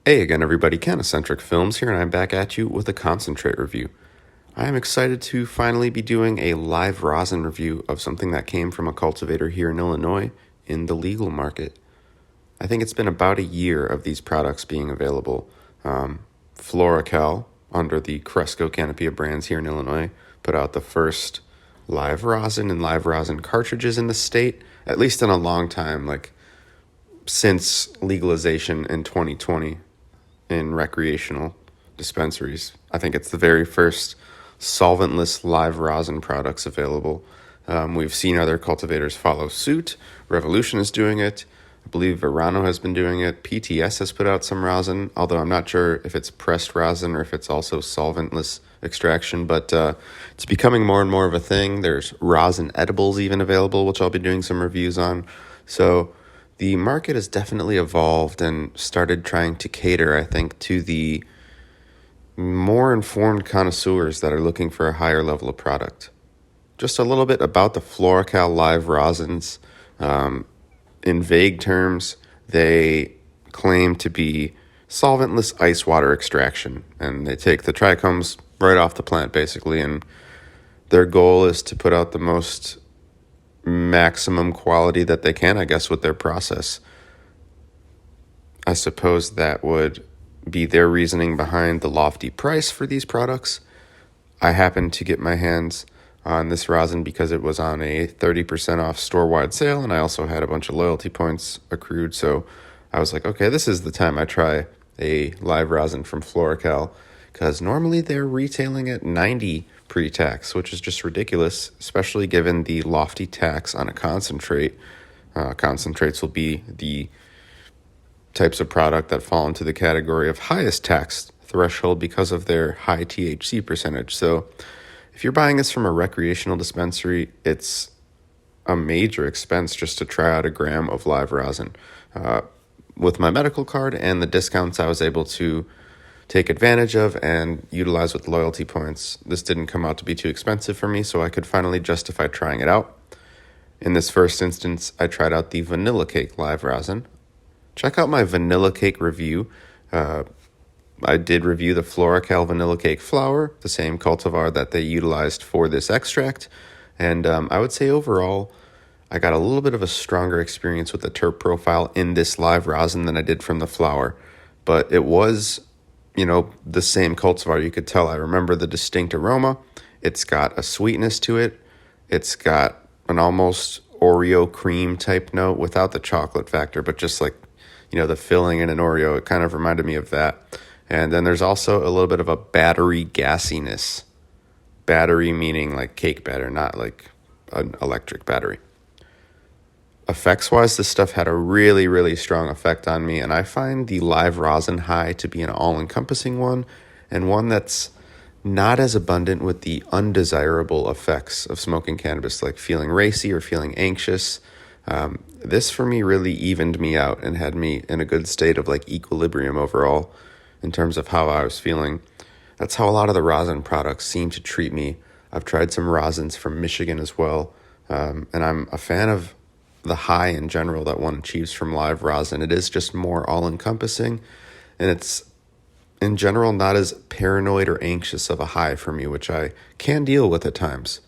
Hey again, everybody, Canocentric Films here, and I'm back at you with a concentrate review. I am excited to finally be doing a live rosin review of something that came from a cultivator here in Illinois in the legal market. I think it's been about a year of these products being available. Floracal, under the Cresco Canopy of brands here in Illinois, put out the first live rosin and live rosin cartridges in the state, at least in a long time, like since legalization in 2020 in recreational dispensaries. I think it's the very first solventless live rosin products available. We've seen other cultivators follow suit. Revolution is doing it. I believe Verano has been doing it. PTS has put out some rosin, although I'm not sure if it's pressed rosin or if it's also solventless extraction, but it's becoming more and more of a thing. There's rosin edibles even available, which I'll be doing some reviews on. So the market has definitely evolved and started trying to cater, I think, to the more informed connoisseurs that are looking for a higher level of product. Just a little bit about the Floracal live rosins. In vague terms, they claim to be solventless ice water extraction, and they take the trichomes right off the plant, basically, and their goal is to put out the most maximum quality that they can, I guess, with their process. I suppose that would be their reasoning behind the lofty price for these products. I happened to get my hands on this rosin because it was on a 30% off store-wide sale, and I also had a bunch of loyalty points accrued, so I was like, okay, this is the time I try a live rosin from Floracal, because normally they're retailing at 90 pre-tax, which is just ridiculous, especially given the lofty tax on a concentrate. Concentrates will be the types of product that fall into the category of highest tax threshold because of their high THC percentage. So if you're buying this from a recreational dispensary, it's a major expense just to try out a gram of live rosin. With my medical card and the discounts I was able to take advantage of and utilize with loyalty points, this didn't come out to be too expensive for me, so I could finally justify trying it out. In this first instance, I tried out the Vanilla Cake live rosin. Check out my Vanilla Cake review. I did review the Floracal Vanilla Cake flower, the same cultivar that they utilized for this extract, and I would say overall, I got a little bit of a stronger experience with the terp profile in this live rosin than I did from the flower, but it was the same cultivar. You could tell. I remember the distinct aroma. It's got a sweetness to it. It's got an almost Oreo cream type note without the chocolate factor, but just like, the filling in an Oreo. It kind of reminded me of that. And then there's also a little bit of a battery gassiness. Battery meaning like cake batter, not like an electric battery. Effects-wise, this stuff had a really, really strong effect on me, and I find the live rosin high to be an all-encompassing one, and one that's not as abundant with the undesirable effects of smoking cannabis, like feeling racy or feeling anxious. This, for me, really evened me out and had me in a good state of like equilibrium overall in terms of how I was feeling. That's how a lot of the rosin products seem to treat me. I've tried some rosins from Michigan as well, and I'm a fan of the high in general that one achieves from live rosin. It is just more all-encompassing, and it's in general not as paranoid or anxious of a high for me, which I can deal with at times.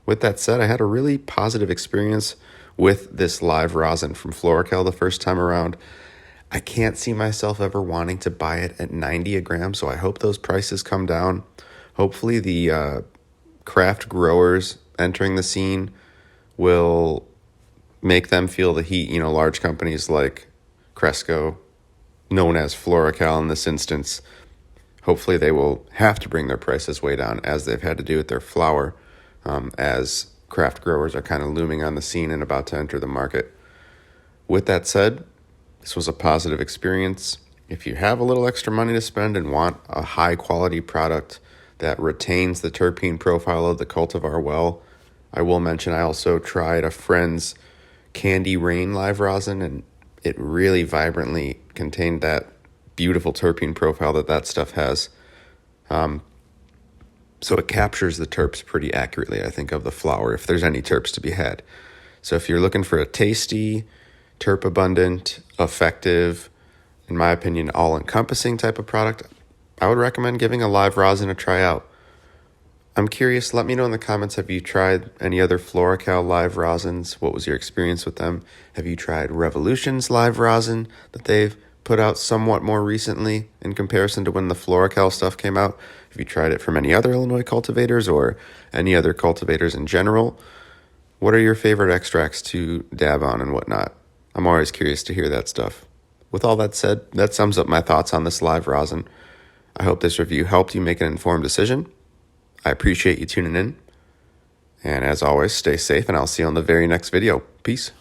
With that said, I had a really positive experience with this live rosin from Floracal the first time around. I can't see myself ever wanting to buy it at 90 a gram, so I hope those prices come down. Hopefully the craft growers entering the scene will make them feel the heat. Large companies like Cresco, known as Floracal in this instance, hopefully they will have to bring their prices way down, as they've had to do with their flower, as craft growers are kind of looming on the scene and about to enter the market. With that said, this was a positive experience. If you have a little extra money to spend and want a high quality product that retains the terpene profile of the cultivar well, I will mention I also tried a friend's Candy Rain live rosin, and it really vibrantly contained that beautiful terpene profile that stuff has. So it captures the terps pretty accurately, I think, of the flower, if there's any terps to be had. So if you're looking for a tasty, terp abundant, effective, in my opinion, all-encompassing type of product, I would recommend giving a live rosin a try out. I'm curious, let me know in the comments, have you tried any other Floracal live rosins? What was your experience with them? Have you tried Revolution's live rosin that they've put out somewhat more recently in comparison to when the Floracal stuff came out? Have you tried it from any other Illinois cultivators or any other cultivators in general? What are your favorite extracts to dab on and whatnot? I'm always curious to hear that stuff. With all that said, that sums up my thoughts on this live rosin. I hope this review helped you make an informed decision. I appreciate you tuning in. And as always, stay safe, and I'll see you on the very next video. Peace.